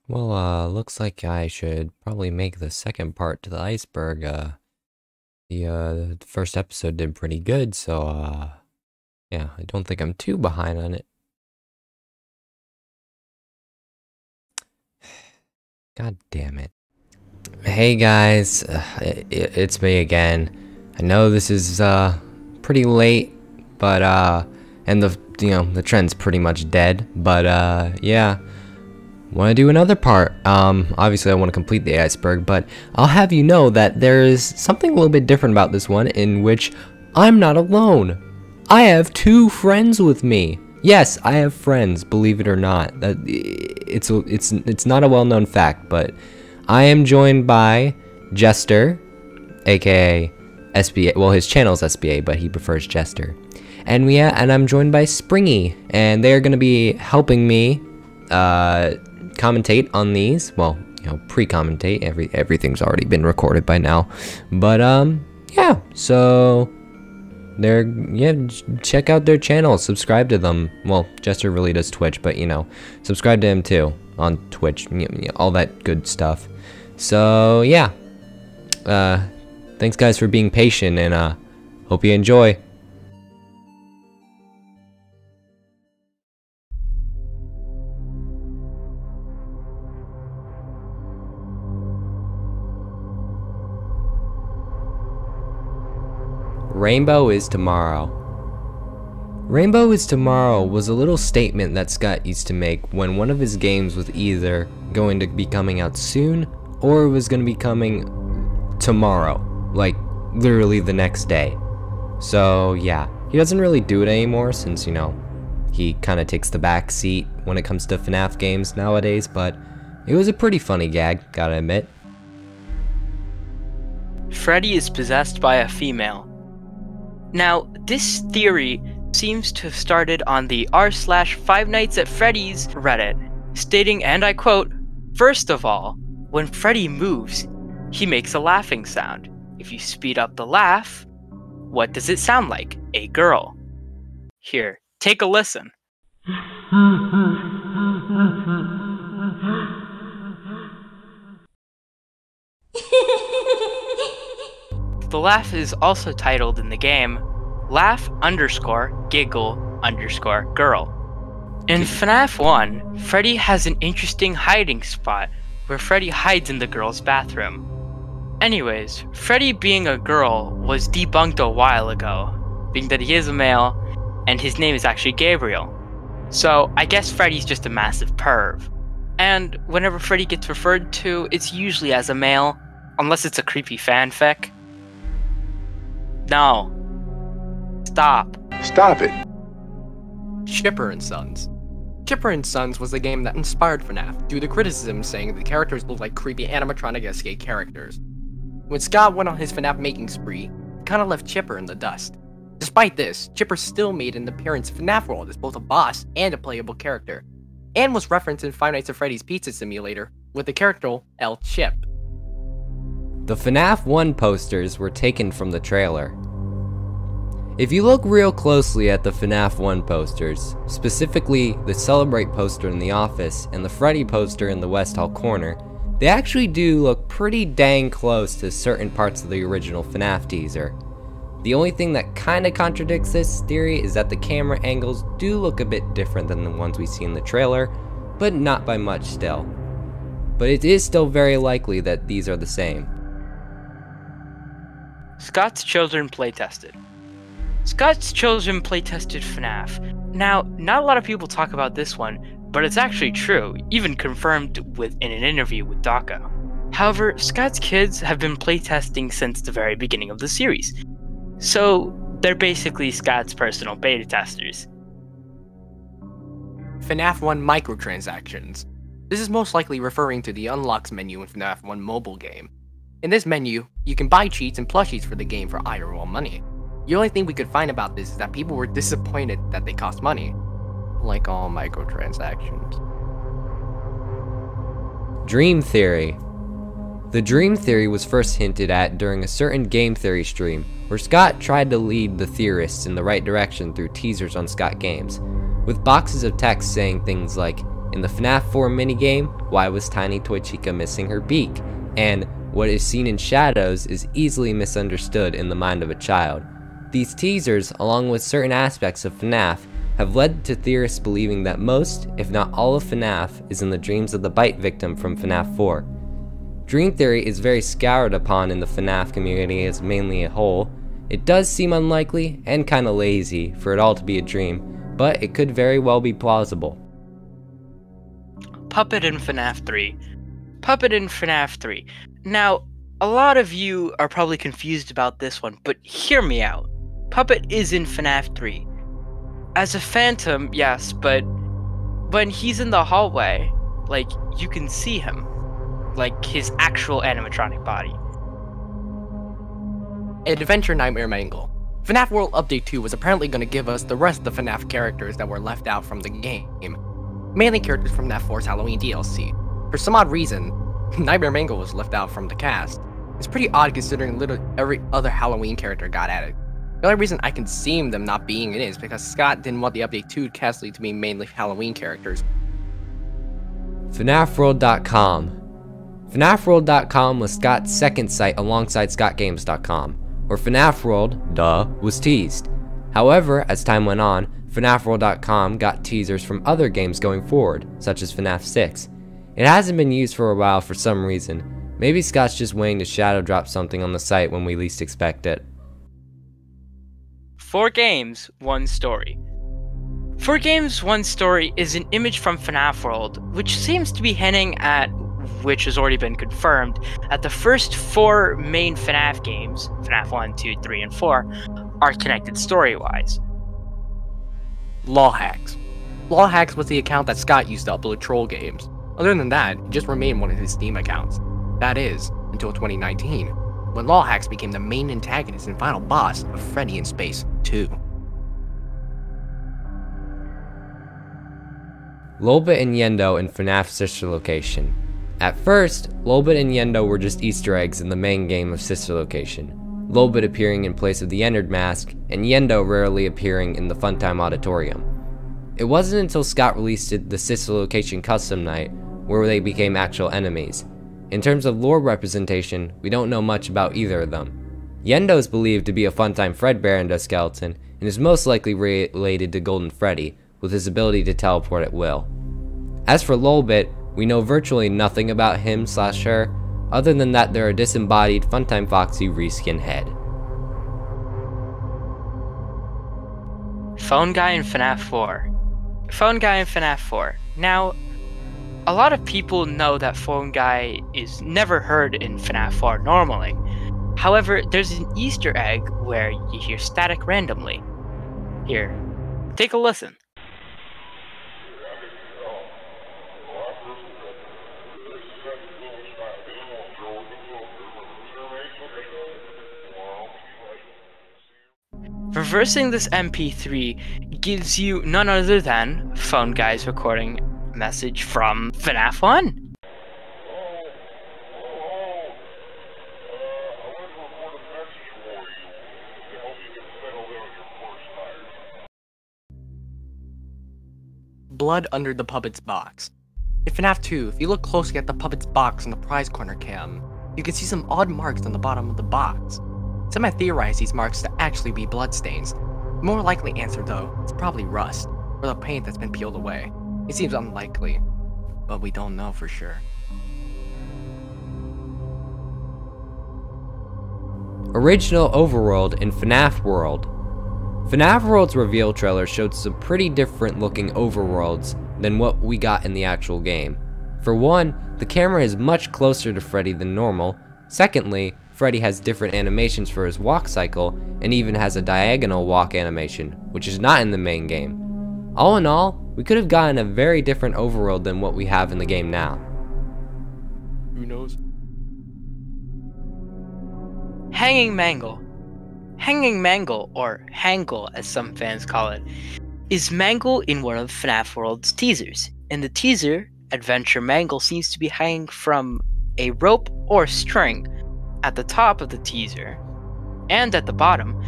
Looks like I should probably make the second part to the iceberg. The first episode did pretty good, so, yeah, I don't think I'm too behind on it. God damn it. Hey guys, it's me again. I know this is, pretty late, but, and the trend's pretty much dead, but, yeah. Want to do another part. Obviously I want to complete the iceberg, but I'll have you know that there is something a little bit different about this one in which I'm not alone. I have two friends with me. Yes, I have friends, believe it or not. That it's not a well-known fact, but I am joined by Jester, aka SBA. Well, his channel's SBA, but he prefers Jester. And I'm joined by Springy, and they're going to be helping me commentate on these. Well, pre-commentate. Everything's already been recorded by now, but yeah, so check out their channel, subscribe to them. Well, Jester really does Twitch, but subscribe to him too on Twitch, all that good stuff. So yeah, thanks guys for being patient, and hope you enjoy. Rainbow is tomorrow. Rainbow is tomorrow was a little statement that Scott used to make when one of his games was either going to be coming out soon or it was going to be coming tomorrow, like literally the next day. So yeah, he doesn't really do it anymore since, he kind of takes the back seat when it comes to FNAF games nowadays, but it was a pretty funny gag, gotta admit. Freddy is possessed by a female. Now, this theory seems to have started on the r/Five Nights at Freddy's Reddit, stating, and I quote, "First of all, when Freddy moves, he makes a laughing sound. If you speed up the laugh, what does it sound like? A girl." Here, take a listen. The laugh is also titled in the game, laugh_giggle_girl. In FNAF 1, Freddy has an interesting hiding spot where Freddy hides in the girl's bathroom. Anyways, Freddy being a girl was debunked a while ago, being that he is a male, and his name is actually Gabriel. So I guess Freddy's just a massive perv. And whenever Freddy gets referred to, it's usually as a male, unless it's a creepy fanfic. No. Stop. Stop it. Chipper and Sons. Chipper and Sons was the game that inspired FNAF, due to criticism saying the characters looked like creepy animatronic escape characters. When Scott went on his FNAF making spree, he kinda left Chipper in the dust. Despite this, Chipper still made an appearance in FNAF World as both a boss and a playable character, and was referenced in Five Nights at Freddy's Pizza Simulator with the character El Chip. The FNAF 1 posters were taken from the trailer. If you look real closely at the FNAF 1 posters, specifically the Celebrate poster in the office and the Freddy poster in the West Hall corner, they actually do look pretty dang close to certain parts of the original FNAF teaser. The only thing that kinda contradicts this theory is that the camera angles do look a bit different than the ones we see in the trailer, but not by much still. But it is still very likely that these are the same. Scott's Children playtested. Scott's Children playtested FNAF. Now, not a lot of people talk about this one, but it's actually true, even confirmed in an interview with Daka. However, Scott's kids have been playtesting since the very beginning of the series, so they're basically Scott's personal beta testers. FNAF 1 microtransactions. This is most likely referring to the Unlocks menu in FNAF 1 mobile game. In this menu, you can buy cheats and plushies for the game for IRL money. The only thing we could find about this is that people were disappointed that they cost money, like all microtransactions. Dream Theory. The Dream Theory was first hinted at during a certain game theory stream, where Scott tried to lead the theorists in the right direction through teasers on Scott Games, with boxes of text saying things like, In the FNAF 4 minigame, why was Tiny Toy Chica missing her beak? And what is seen in shadows is easily misunderstood in the mind of a child. These teasers, along with certain aspects of FNAF, have led to theorists believing that most, if not all of FNAF, is in the dreams of the bite victim from FNAF 4. Dream theory is very scoured upon in the FNAF community as mainly a whole. It does seem unlikely and kinda lazy for it all to be a dream, but it could very well be plausible. Puppet in FNAF 3. Puppet in FNAF 3. Now, a lot of you are probably confused about this one, but hear me out. Puppet is in FNAF 3. As a phantom, yes, but when he's in the hallway, like, you can see him. Like, his actual animatronic body. Adventure Nightmare Mangle. FNAF World Update 2 was apparently going to give us the rest of the FNAF characters that were left out from the game. Mainly characters from FNAF 4's Halloween DLC. For some odd reason, Nightmare Mangle was left out from the cast. It's pretty odd considering literally every other Halloween character got added. The only reason I can see them not being in it is because Scott didn't want the Update 2 cast lead to be mainly Halloween characters. FNAFworld.com. FNAFworld.com was Scott's second site alongside ScottGames.com, where FNAF World, was teased. However, as time went on, FNAFworld.com got teasers from other games going forward, such as FNAF 6. It hasn't been used for a while for some reason. Maybe Scott's just waiting to shadow drop something on the site when we least expect it. 4 games, 1 story. 4 games, 1 story is an image from FNAF World, which seems to be hinting at, which has already been confirmed, at the first 4 main FNAF games, FNAF 1, 2, 3, and 4, are connected story-wise. Lawhacks. Lawhacks was the account that Scott used to upload troll games. Other than that, it just remained one of his Steam accounts. That is, until 2019, when Lawhacks became the main antagonist and final boss of Freddy in Space 2. Lolbit and Yendo in FNAF Sister Location. At first, Lolbit and Yendo were just Easter eggs in the main game of Sister Location, Lolbit appearing in place of the Ennard mask, and Yendo rarely appearing in the Funtime Auditorium. It wasn't until Scott released the Sister Location Custom Night where they became actual enemies. In terms of lore representation, we don't know much about either of them. Yendo is believed to be a Funtime Fredbear endoskeleton and is most likely related to Golden Freddy, with his ability to teleport at will. As for Lolbit, we know virtually nothing about him/her, other than that they're a disembodied Funtime Foxy reskin head. Phone Guy in FNAF 4. Phone Guy in FNAF 4. Now, a lot of people know that Phone Guy is never heard in FNAF 4 normally. However, there's an Easter egg where you hear static randomly. Here, take a listen. Reversing this MP3 gives you none other than Phone Guy's recording message from FNAF 1. Blood under the puppet's box. In FNAF 2, if you look closely at the puppet's box in the prize corner cam, you can see some odd marks on the bottom of the box. Some have theorized these marks to actually be bloodstains. The more likely answer though, is probably rust, or the paint that's been peeled away. It seems unlikely, but we don't know for sure. Original overworld in FNAF World. FNAF World's reveal trailer showed some pretty different looking overworlds than what we got in the actual game. For one, the camera is much closer to Freddy than normal. Secondly, Freddy has different animations for his walk cycle, and even has a diagonal walk animation, which is not in the main game. All in all, we could have gotten a very different overworld than what we have in the game now. Who knows? Hanging Mangle. Hanging Mangle, or Hangle as some fans call it, is Mangle in one of FNAF World's teasers. In the teaser, Adventure Mangle seems to be hanging from a rope or string at the top of the teaser, and at the bottom,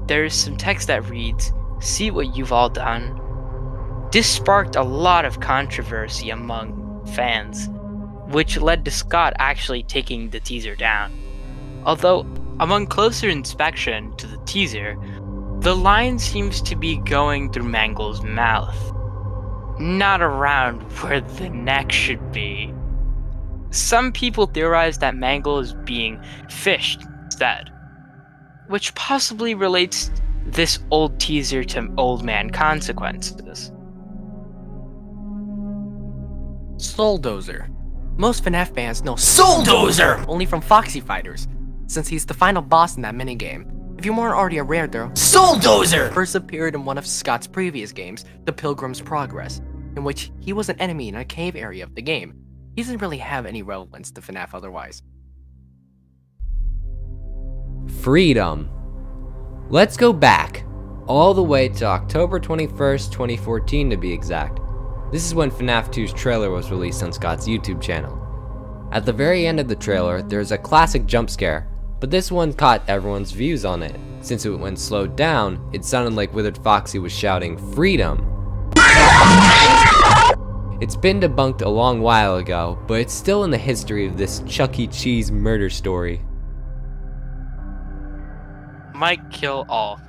there is some text that reads, "See what you've all done." This sparked a lot of controversy among fans, which led to Scott actually taking the teaser down. Although, among closer inspection to the teaser, the line seems to be going through Mangle's mouth, not around where the neck should be. Some people theorize that Mangle is being fished instead, which possibly relates this old teaser to Old Man Consequences. Souldozer. Most FNAF fans know Souldozer only from Foxy Fighters, since he's the final boss in that minigame. If you weren't already aware though, Souldozer first appeared in one of Scott's previous games, The Pilgrim's Progress, in which he was an enemy in a cave area of the game. He doesn't really have any relevance to FNAF otherwise. Freedom. Let's go back, all the way to October 21st, 2014 to be exact. This is when FNAF 2's trailer was released on Scott's YouTube channel. At the very end of the trailer, there's a classic jump scare, but this one caught everyone's views on it. Since when slowed down, it sounded like Withered Foxy was shouting, "Freedom!" It's been debunked a long while ago, but it's still in the history of this Chuck E. Cheese murder story. Might kill all.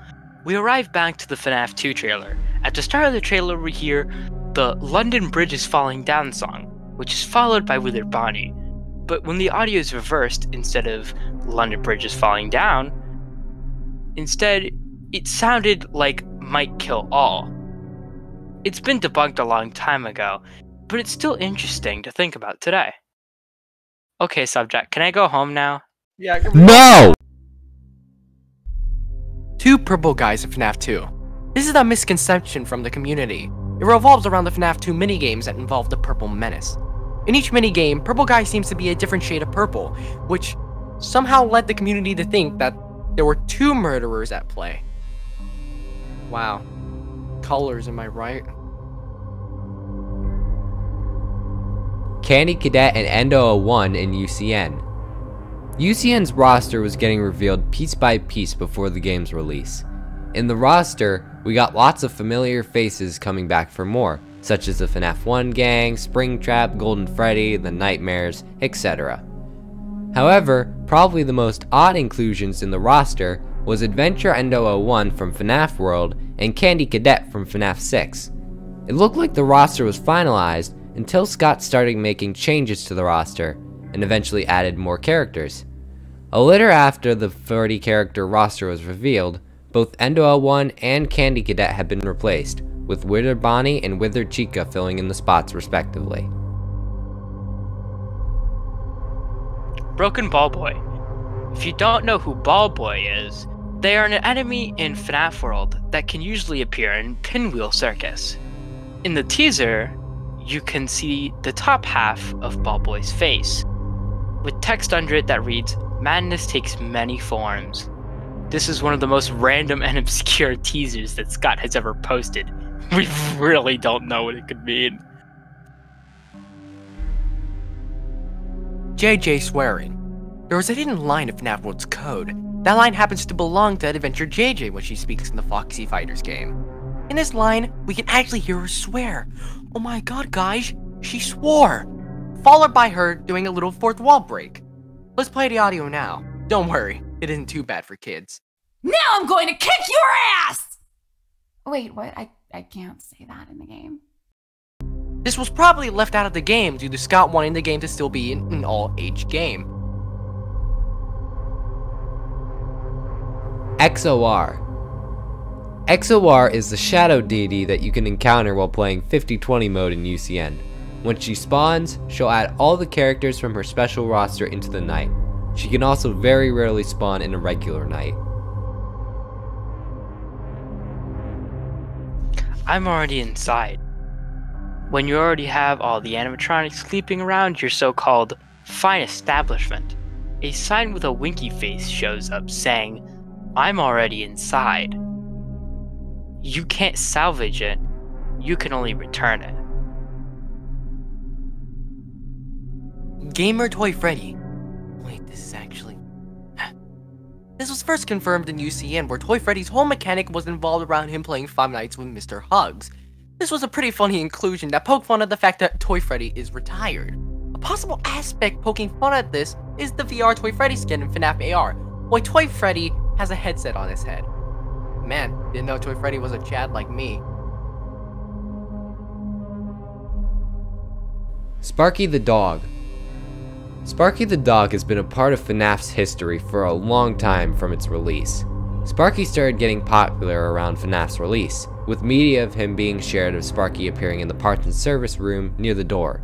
We arrive back to the FNAF 2 trailer. At the start of the trailer, we hear the "London Bridge is Falling Down" song, which is followed by Withered Bonnie. But when the audio is reversed, instead of "London Bridge is Falling Down," instead, it sounded like "Might Kill All." It's been debunked a long time ago, but it's still interesting to think about today. Okay, Subject, can I go home now? Yeah. No! Two purple guys in FNAF 2. This is a misconception from the community. It revolves around the FNAF 2 minigames that involve the Purple Menace. In each minigame, Purple Guy seems to be a different shade of purple, which somehow led the community to think that there were two murderers at play. Wow. Colors, am I right? Candy Cadet and Endo-01 in UCN. UCN's roster was getting revealed piece by piece before the game's release. In the roster, we got lots of familiar faces coming back for more, such as the FNAF 1 gang, Springtrap, Golden Freddy, the Nightmares, etc. However, probably the most odd inclusions in the roster was Adventure Endo-01 from FNAF World and Candy Cadet from FNAF 6. It looked like the roster was finalized until Scott started making changes to the roster and eventually added more characters. A little after the 40 character roster was revealed, both Endo-01 and Candy Cadet had been replaced, with Withered Bonnie and Withered Chica filling in the spots respectively. Broken Ball Boy. If you don't know who Ball Boy is, they are an enemy in FNAF World that can usually appear in Pinwheel Circus. In the teaser, you can see the top half of Ball Boy's face, with text under it that reads, "Madness takes many forms." This is one of the most random and obscure teasers that Scott has ever posted. We really don't know what it could mean. JJ swearing. There was a hidden line in FNAF World's code. That line happens to belong to Adventure JJ when she speaks in the Foxy Fighters game. In this line, we can actually hear her swear. Oh my god, guys, she swore! Followed by her doing a little fourth wall break. Let's play the audio now. Don't worry, it isn't too bad for kids. Now I'm going to kick your ass! Wait, what? I can't say that in the game. This was probably left out of the game due to Scott wanting the game to still be an all-age game. XOR. XOR is the shadow deity that you can encounter while playing 50/20 mode in UCN. When she spawns, she'll add all the characters from her special roster into the night. She can also very rarely spawn in a regular night. I'm already inside. When you already have all the animatronics sleeping around your so-called fine establishment, a sign with a winky face shows up saying, "I'm already inside." You can't salvage it, you can only return it. Gamer Toy Freddy. Wait, this is actually... This was first confirmed in UCN, where Toy Freddy's whole mechanic was involved around him playing Five Nights with Mr. Hugs. This was a pretty funny inclusion that poked fun at the fact that Toy Freddy is retired. A possible aspect poking fun at this is the VR Toy Freddy skin in FNAF AR, while Toy Freddy has a headset on his head. Man, didn't know Toy Freddy was a Chad like me. Sparky the Dog. Sparky the Dog has been a part of FNAF's history for a long time from its release. Sparky started getting popular around FNAF's release, with media of him being shared of Sparky appearing in the parts and service room near the door.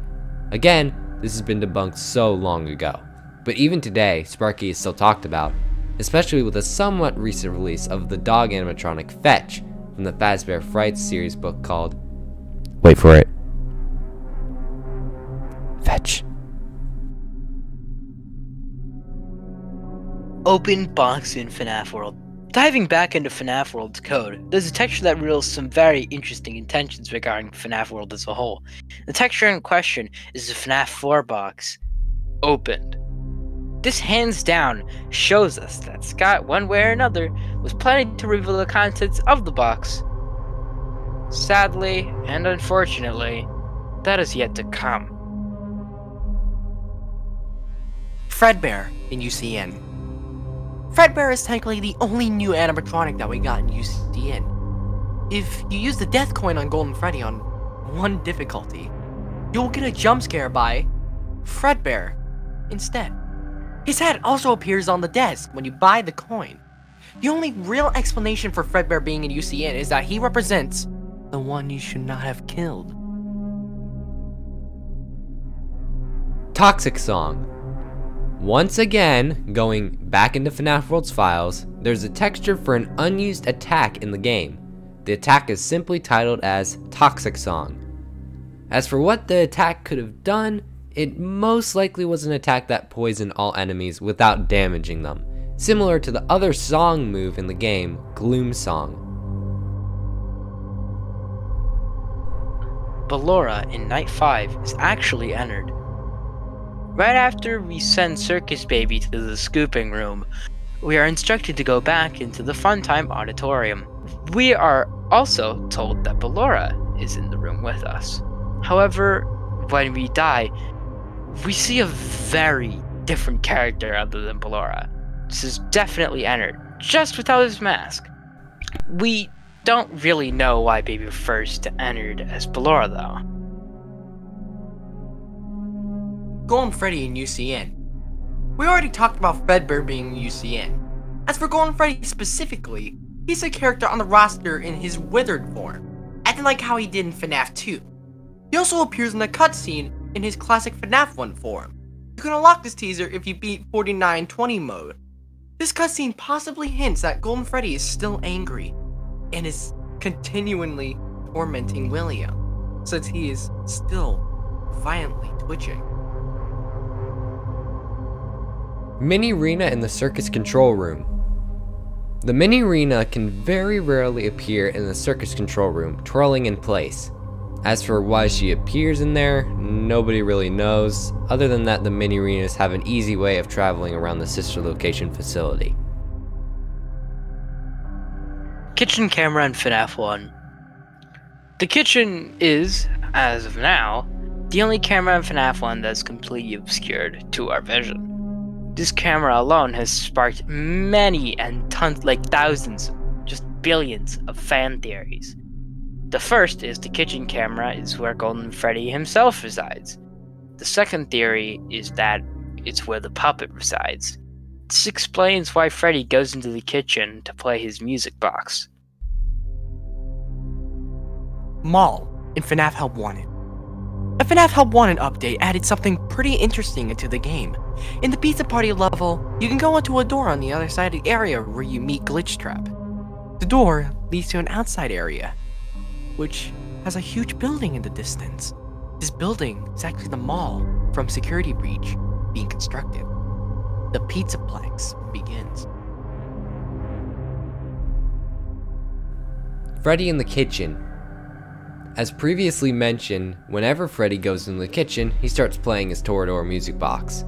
Again, this has been debunked so long ago, but even today, Sparky is still talked about, especially with a somewhat recent release of the dog animatronic Fetch from the Fazbear Frights series book called... Wait for it. Fetch. Open box in FNAF World. Diving back into FNAF World's code, there's a texture that reveals some very interesting intentions regarding FNAF World as a whole. The texture in question is the FNAF 4 box. Opened. This hands down shows us that Scott, one way or another, was planning to reveal the contents of the box. Sadly, and unfortunately, that is yet to come. Fredbear in UCN. Fredbear is technically the only new animatronic that we got in UCN. If you use the death coin on Golden Freddy on 1 difficulty, you'll get a jump scare by Fredbear instead. His head also appears on the desk when you buy the coin. The only real explanation for Fredbear being in UCN is that he represents the one you should not have killed. Toxic Song. Once again, going back into FNAF World's files, there's a texture for an unused attack in the game. The attack is simply titled as Toxic Song. As for what the attack could have done, it most likely was an attack that poisoned all enemies without damaging them, similar to the other song move in the game, Gloom Song. Ballora in Night 5 is actually entered. Right after we send Circus Baby to the scooping room, we are instructed to go back into the Funtime Auditorium. We are also told that Ballora is in the room with us. However, when we die, we see a very different character other than Ballora. This is definitely entered, just without his mask. We don't really know why Baby first entered as Ballora though. Golden Freddy in UCN. We already talked about Fredbear being in UCN. As for Golden Freddy specifically, he's a character on the roster in his withered form, acting like how he did in FNAF 2. He also appears in the cutscene in his classic FNAF 1 form. You can unlock this teaser if you beat 4920 mode. This cutscene possibly hints that Golden Freddy is still angry, and is continually tormenting William, since he is still violently twitching. Mini-Rena in the Circus Control Room. The Mini-Rena can very rarely appear in the Circus Control Room, twirling in place. As for why she appears in there, nobody really knows, other than that the Mini-Renas have an easy way of traveling around the sister location facility. Kitchen camera in FNAF 1. The kitchen is, as of now, the only camera in FNAF 1 that's completely obscured to our vision. This camera alone has sparked many and tons, like thousands, just billions of fan theories. The first is the kitchen camera is where Golden Freddy himself resides. The second theory is that it's where the puppet resides. This explains why Freddy goes into the kitchen to play his music box. Mall in FNAF Help Wanted. A FNAF Help Wanted update added something pretty interesting into the game. In the Pizza Party level, you can go into a door on the other side of the area where you meet Glitchtrap. The door leads to an outside area, which has a huge building in the distance. This building is actually the mall from Security Breach being constructed. The Pizzaplex begins. Freddy in the kitchen. As previously mentioned, whenever Freddy goes in the kitchen, he starts playing his Torador music box.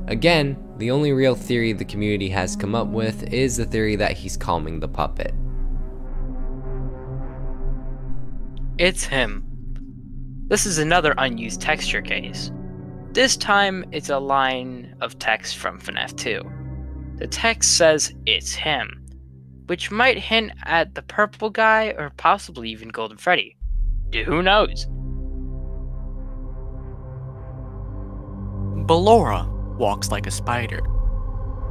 Again, the only real theory the community has come up with is the theory that he's calming the puppet. it's him. This is another unused texture case. This time, it's a line of text from FNAF 2. The text says, "It's him," which might hint at the purple guy or possibly even Golden Freddy. Who knows? Ballora walks like a spider.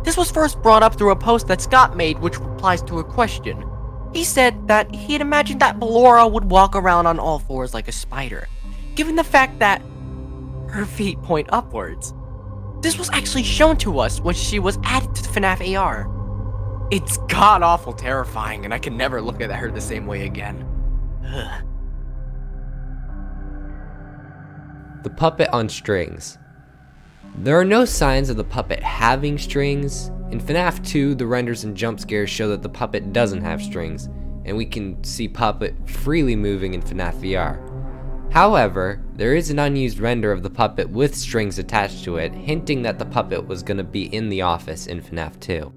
This was first brought up through a post that Scott made, which replies to a question. He said that he had imagined that Ballora would walk around on all fours like a spider, given the fact that her feet point upwards. This was actually shown to us when she was added to the FNAF AR. It's god-awful terrifying, and I can never look at her the same way again. Ugh. The puppet on strings. There are no signs of the puppet having strings. In FNAF 2, the renders and jump scares show that the puppet doesn't have strings, and we can see Puppet freely moving in FNAF VR. However, there is an unused render of the puppet with strings attached to it, hinting that the puppet was going to be in the office in FNAF 2.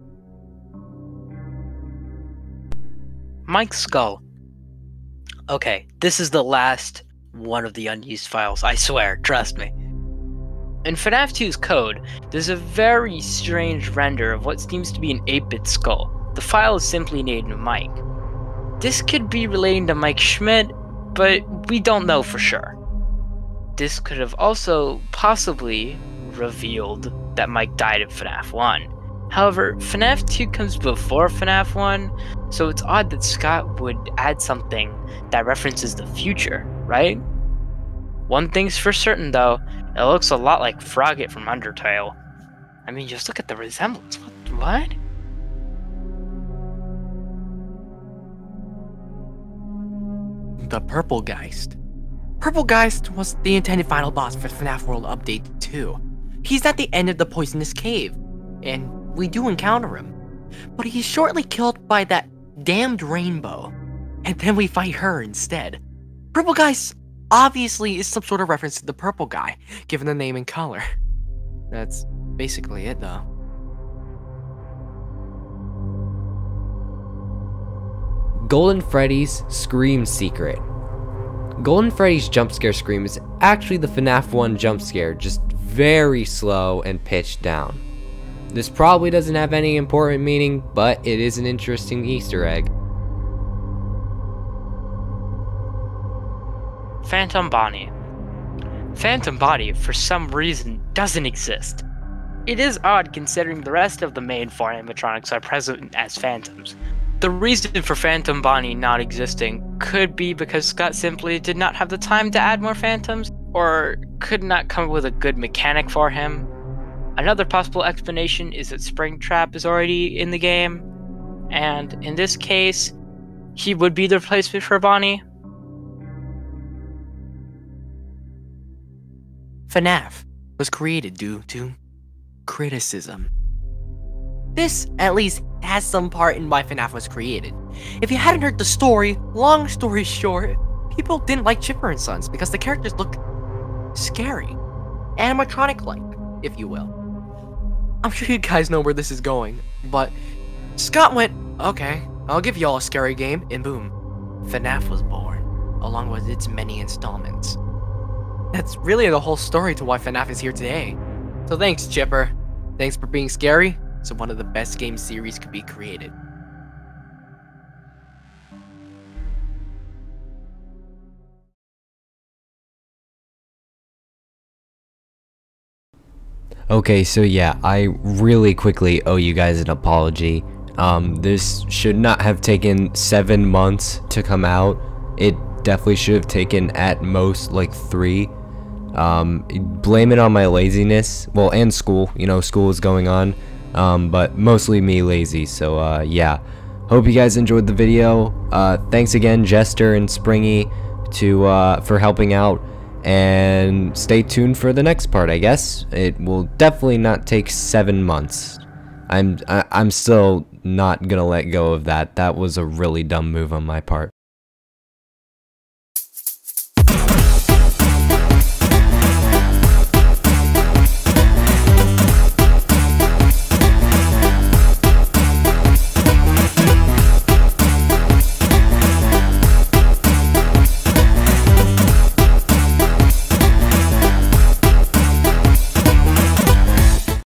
Mike's skull. Okay, this is the last one of the unused files, I swear, trust me. In FNAF 2's code, there's a very strange render of what seems to be an 8-bit skull. The file is simply named Mike. This could be relating to Mike Schmidt, but we don't know for sure. This could have also possibly revealed that Mike died in FNAF 1. However, FNAF 2 comes before FNAF 1, so it's odd that Scott would add something that references the future, right? One thing's for certain though, it looks a lot like Frogget from Undertale. I mean, just look at the resemblance. What? The Purple Geist. Purple Geist was the intended final boss for FNAF World Update 2. He's at the end of the poisonous cave, and we do encounter him. But he's shortly killed by that damned rainbow, and then we fight her instead. Purple Geist obviously is some sort of reference to the purple guy, given the name and color. That's basically it though. Golden Freddy's Scream Secret. Golden Freddy's jump scare scream is actually the FNAF 1 jump scare, just very slow and pitched down. This probably doesn't have any important meaning, but it is an interesting Easter egg. Phantom Bonnie. Phantom Bonnie, for some reason, doesn't exist. It is odd considering the rest of the main 4 animatronics are present as phantoms. The reason for Phantom Bonnie not existing could be because Scott simply did not have the time to add more phantoms, or could not come up with a good mechanic for him. Another possible explanation is that Springtrap is already in the game, and in this case, he would be the replacement for Bonnie. FNAF was created due to criticism. This, at least, has some part in why FNAF was created. If you hadn't heard the story, long story short, people didn't like Chipper and Sons because the characters look scary. Animatronic-like, if you will. I'm sure you guys know where this is going, but Scott went, okay, I'll give y'all a scary game, and boom, FNAF was born, along with its many installments. That's really the whole story to why FNAF is here today. So thanks, Chipper. Thanks for being scary, so one of the best game series could be created. Okay, so yeah, I really quickly owe you guys an apology. This should not have taken 7 months to come out. It definitely should have taken at most like 3. Blame it on my laziness, well, and school, you know, school is going on, but mostly me lazy, so yeah, hope you guys enjoyed the video. Thanks again, Jester and Springy, for helping out, and stay tuned for the next part. I guess it will definitely not take 7 months. I'm still not gonna let go of that. That was a really dumb move on my part.